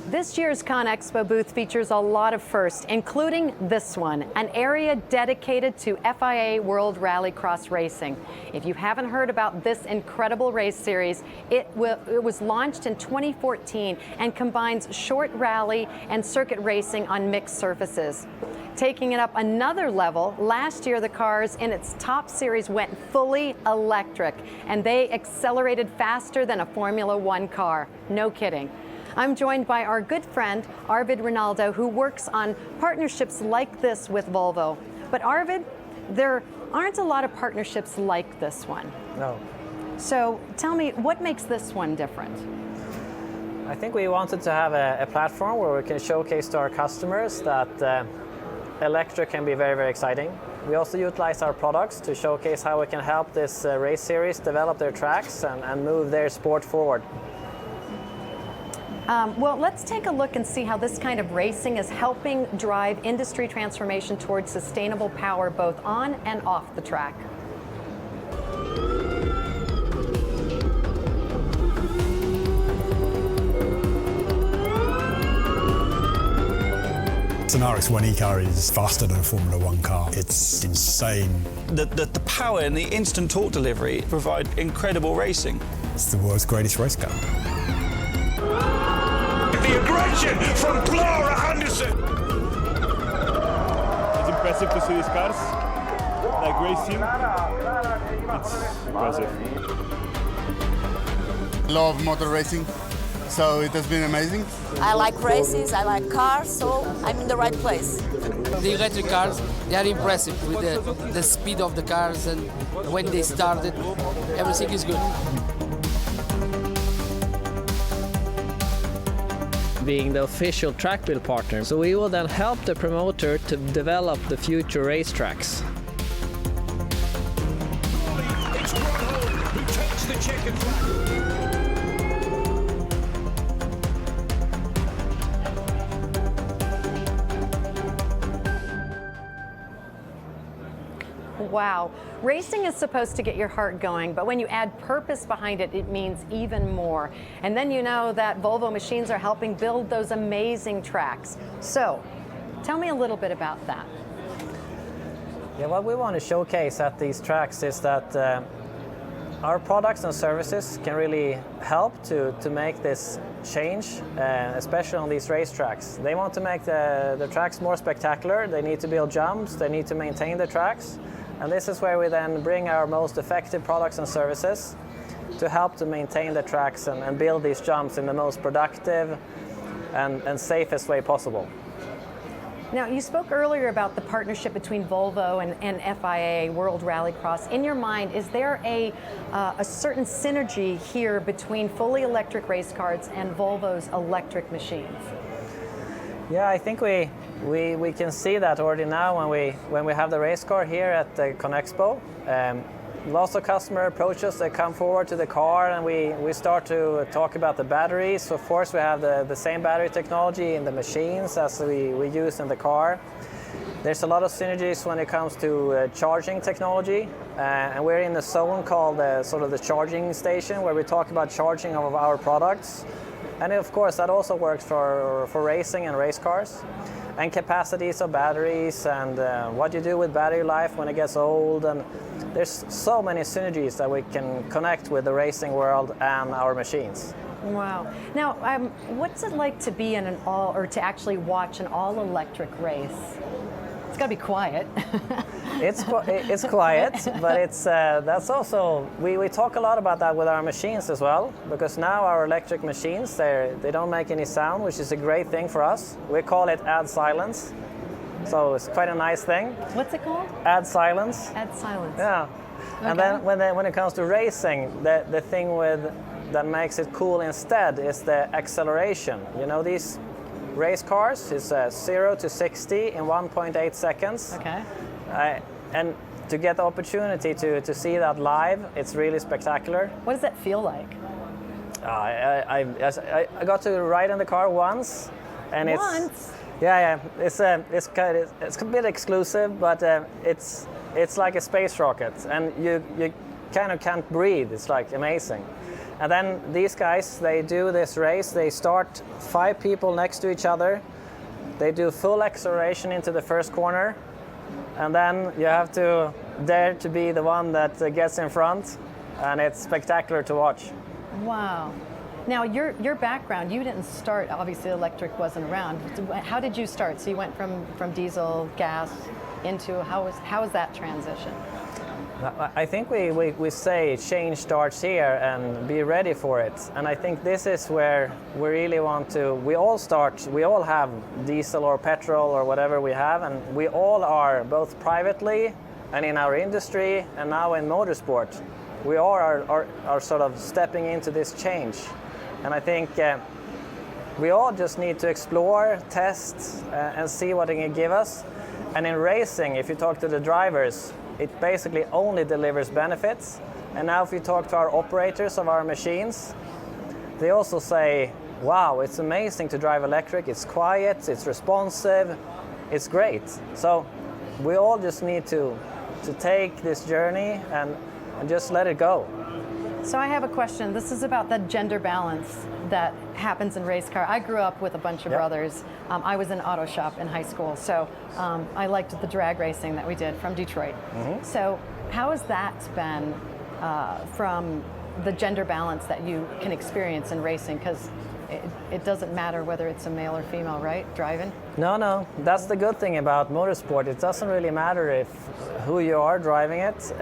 This year's ConExpo booth features a lot of firsts, including this one, an area dedicated to FIA World Rallycross racing. If you haven't heard about this incredible race series, it was launched in 2014 and combines short rally and circuit racing on mixed surfaces. Taking it up another level, last year the cars in its top series went fully electric, and they accelerated faster than a Formula One car. No kidding. I'm joined by our good friend, Arvid Ronaldo, who works on partnerships like this with Volvo. But Arvid, there aren't a lot of partnerships like this one. No. So tell me, what makes this one different? I think we wanted to have a platform where we can showcase to our customers that electric can be very, very exciting. We also utilize our products to showcase how we can help this race series develop their tracks and move their sport forward. Well, let's take a look and see how this kind of racing is helping drive industry transformation towards sustainable power both on and off the track. An RX-1 e-car is faster than a Formula One car. It's insane. The power and the instant torque delivery provide incredible racing. It's the world's greatest race car. The aggression from Clara Anderson. It's impressive to see these cars, like racing. It's impressive. Love motor racing, so it has been amazing. I like races, I like cars, so I'm in the right place. The electric cars, they are impressive with the speed of the cars, and when they started, everything is good. Being the official track build partner, so we will then help the promoter to develop the future racetracks. It's Ronald who takes the checkered flag. Wow. Racing is supposed to get your heart going, but when you add purpose behind it, it means even more. And then you know that Volvo machines are helping build those amazing tracks. So, tell me a little bit about that. Yeah, what we want to showcase at these tracks is that our products and services can really help to make this change, especially on these race tracks. They want to make the tracks more spectacular. They need to build jumps. They need to maintain the tracks. And this is where we then bring our most effective products and services to help to maintain the tracks and build these jumps in the most productive and safest way possible. Now, you spoke earlier about the partnership between Volvo and FIA World Rallycross. In your mind, is there a certain synergy here between fully electric race cars and Volvo's electric machines? Yeah, I think we can see that already now when we have the race car here at the ConExpo. Lots of customers approach us, they come forward to the car, and we start to talk about the batteries. Of course, we have the same battery technology in the machines as we use in the car. There's a lot of synergies when it comes to charging technology, and we're in a zone called sort of the charging station, where we talk about charging of our products. And of course, that also works for racing and race cars. And capacities of batteries, and what you do with battery life when it gets old. And there's so many synergies that we can connect with the racing world and our machines. Wow. Now, what's it like to be in to actually watch an all-electric race? It's got to be quiet. It's quiet, but that's also, we talk a lot about that with our machines as well, because now our electric machines, they don't make any sound, which is a great thing for us. We call it add silence, so it's quite a nice thing. What's it called? Add silence. Add silence. Yeah. Okay. And then when it comes to racing, the thing that makes it cool instead is the acceleration. You know, these race cars is 0 to 60 in 1.8 seconds. Okay. And to get the opportunity to see that live, it's really spectacular. What does that feel like? I got to ride in the car once, and it's a bit exclusive, but it's like a space rocket, and you kind of can't breathe. It's like amazing. And then these guys, they do this race. They start 5 people next to each other. They do full acceleration into the first corner. And then you have to dare to be the one that gets in front. And it's spectacular to watch. Wow. Now, your background, you didn't start, obviously electric wasn't around. How did you start? So you went from diesel, gas, into, how was that transition? I think we say change starts here and be ready for it. And I think this is where we really want to, we all have diesel or petrol or whatever we have, and we all are, both privately and in our industry and now in motorsport. We all are sort of stepping into this change. And I think we all just need to explore, test, and see what it can give us. And in racing, if you talk to the drivers, it basically only delivers benefits. And now if you talk to our operators of our machines, they also say, wow, it's amazing to drive electric, it's quiet, it's responsive, it's great. So we all just need to take this journey and just let it go. So I have a question. This is about the gender balance that happens in race car. I grew up with a bunch of brothers. I was in auto shop in high school, so I liked the drag racing that we did from Detroit. So how has that been from the gender balance that you can experience in racing? Because it doesn't matter whether it's a male or female, right, driving? No, that's the good thing about motorsport. It doesn't really matter who you are driving it.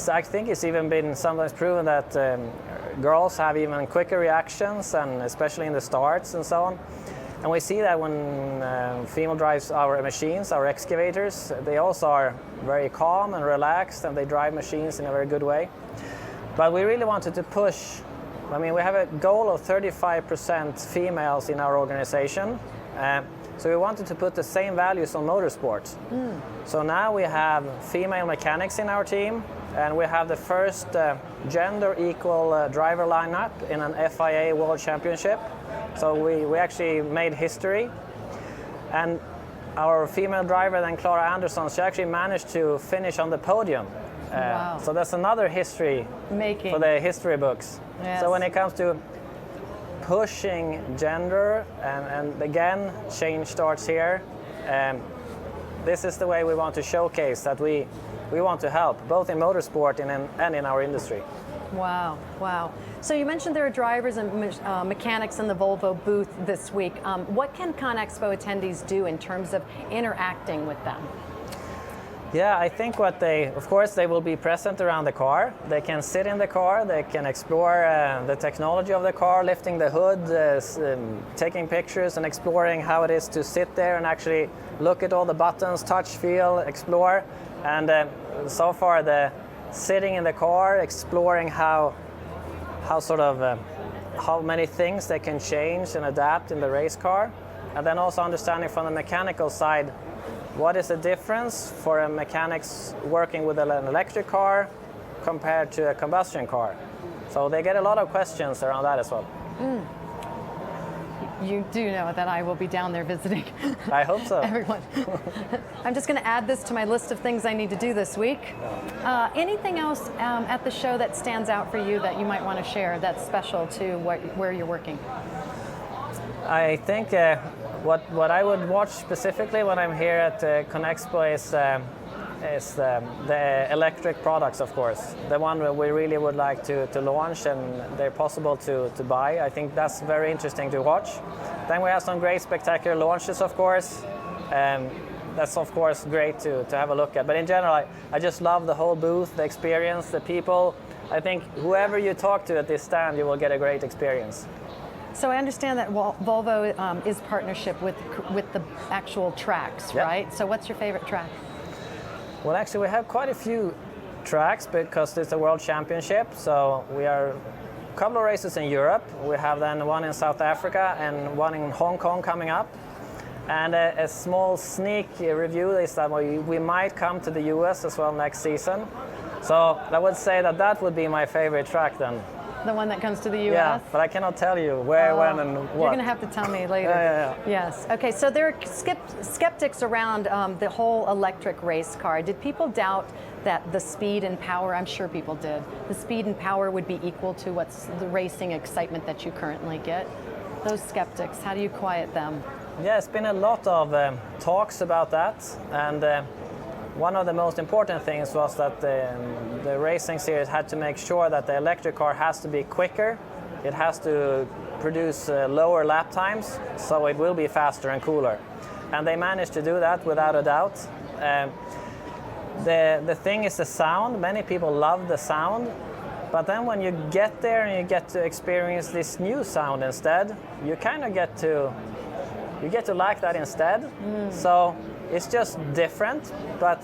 I think it's even been sometimes proven that girls have even quicker reactions, and especially in the starts and so on. And we see that when female drives our machines, our excavators, they also are very calm and relaxed, and they drive machines in a very good way. But we really wanted to push. I mean, we have a goal of 35% females in our organization. So we wanted to put the same values on motorsport. So now we have female mechanics in our team, and we have the first gender equal driver lineup in an FIA World Championship. So we actually made history. And our female driver, then Clara Anderson, she actually managed to finish on the podium. Wow. So that's another history for the history books. Yes. So when it comes to pushing gender, and again, change starts here. This is the way we want to showcase that we want to help, both in motorsport and in our industry. Wow, wow. So you mentioned there are drivers and mechanics in the Volvo booth this week. What can ConExpo attendees do in terms of interacting with them? Yeah, I think of course, they will be present around the car. They can sit in the car, they can explore the technology of the car, lifting the hood, taking pictures and exploring how it is to sit there and actually look at all the buttons, touch, feel, explore. And so far, the sitting in the car, exploring how many things they can change and adapt in the race car. And then also understanding from the mechanical side, what is the difference for a mechanic's working with an electric car compared to a combustion car? So they get a lot of questions around that as well. You do know that I will be down there visiting. I hope so. Everyone. I'm just going to add this to my list of things I need to do this week. Anything else at the show that stands out for you that you might want to share that's special to where you're working? I think what I would watch specifically when I'm here at ConExpo is the electric products, of course. The one that we really would like to launch, and they're possible to buy. I think that's very interesting to watch. Then we have some great spectacular launches, of course. That's of course great to have a look at. But in general, I just love the whole booth, the experience, the people. I think whoever you talk to at this stand, you will get a great experience. So I understand that Volvo is partnership with the actual tracks, right? So what's your favorite track? Well, actually, we have quite a few tracks because it's a World Championship. So we are a couple of races in Europe. We have then one in South Africa and one in Hong Kong coming up. And a small sneak review is that we might come to the US as well next season. So I would say that would be my favorite track then. The one that comes to the U.S.? Yeah, but I cannot tell you where, when, and what. You're going to have to tell me later. Yeah. Yes. Okay, so there are skeptics around the whole electric race car. Did people doubt that the speed and power, I'm sure people did, the speed and power would be equal to what's the racing excitement that you currently get? Those skeptics, how do you quiet them? Yeah, it's been a lot of talks about that, and one of the most important things was that the racing series had to make sure that the electric car has to be quicker, it has to produce lower lap times, so it will be faster and cooler. And they managed to do that without a doubt. The thing is the sound. Many people love the sound, but then when you get there and you get to experience this new sound instead, you kind of get to like that instead. So it's just different, but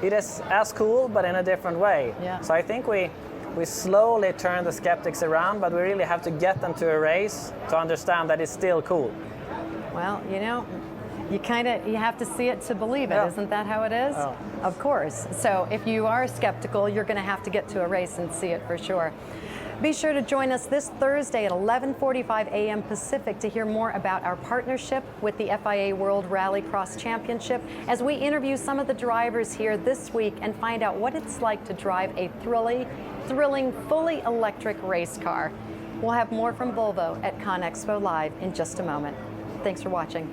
it is as cool, but in a different way. Yeah. So I think we slowly turn the skeptics around, but we really have to get them to a race to understand that it's still cool. Well, you know, you have to see it to believe it. Yeah. Isn't that how it is? Oh. Of course. So if you are skeptical, you're going to have to get to a race and see it for sure. Be sure to join us this Thursday at 11:45 a.m. Pacific to hear more about our partnership with the FIA World Rallycross Championship as we interview some of the drivers here this week and find out what it's like to drive a thrilling, fully electric race car. We'll have more from Volvo at ConExpo Live in just a moment. Thanks for watching.